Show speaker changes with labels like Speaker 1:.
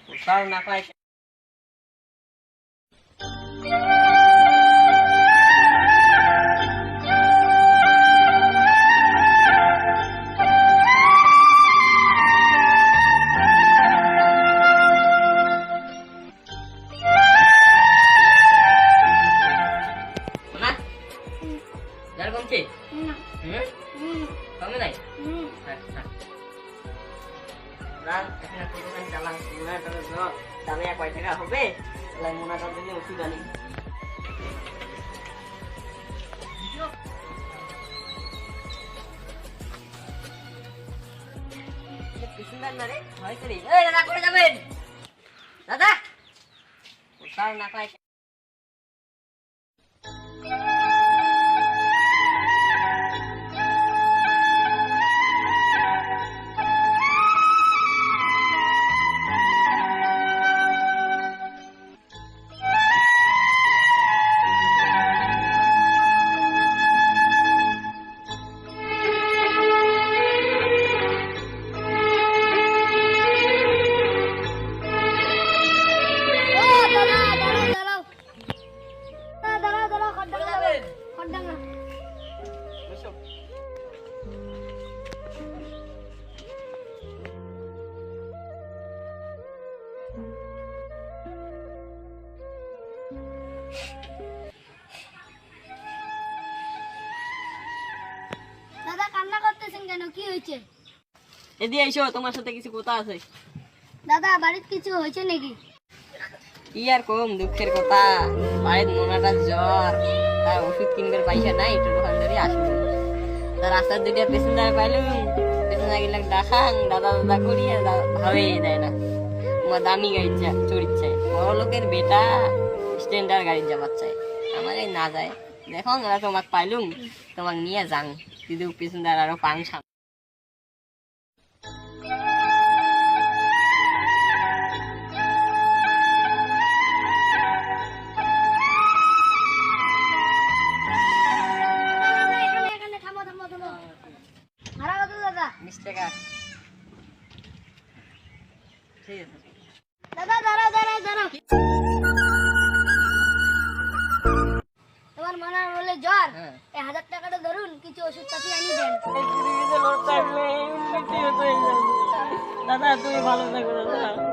Speaker 1: কোথাও না পাই। কমছে কমে নাই দামে কয় টাকা হবে মোনাটার জন্য ওষুধ আনি। না রে ভয় করি। দাদা করে যাবেন দাদা কোথাও না পাই।
Speaker 2: দাদা কান্না করতেছেন কেন, কি হয়েছে?
Speaker 1: এদিকে এসো, তোমার সাথে কিছু কথা আছে।
Speaker 2: দাদা বাড়িতে কিছু হয়েছে নাকি?
Speaker 1: কি আর কম দুঃখের কথা, বাড়ির মোনাটার জ্বর, তার ওষুধ কিনবার পয়সা নাই, একটু দোকান ধরে আসলো। তার রাস্তার দুইটা পেছনদার পাইলাম, পেছনদার গেলাম দেখাং দাদা দাদা করি আর ভাবে দেয় না। তোমার দামি গাড়ির চড়ির চাই, বড় লোকের বেটা স্ট্যান্ডার্ড গাড়ির যাবার চাই, আমার এই না যায়। দেখো তোমাকে পাইলুম, তোমাকে নিয়ে যাং, কিন্তু পেছনদার আরো পাং সাম।
Speaker 2: দাদা
Speaker 1: 20 টাকা। ঠিক আছে
Speaker 2: দাদা দাঁড়াও দাঁড়াও দাঁড়াও, তোমার মনে বলে জ্বর, 1000 টাকাটা ধরুন, কিছু ওষুধ পাতি আনি দেন।
Speaker 1: দাদা তুমি ভালো থাকো দাদা।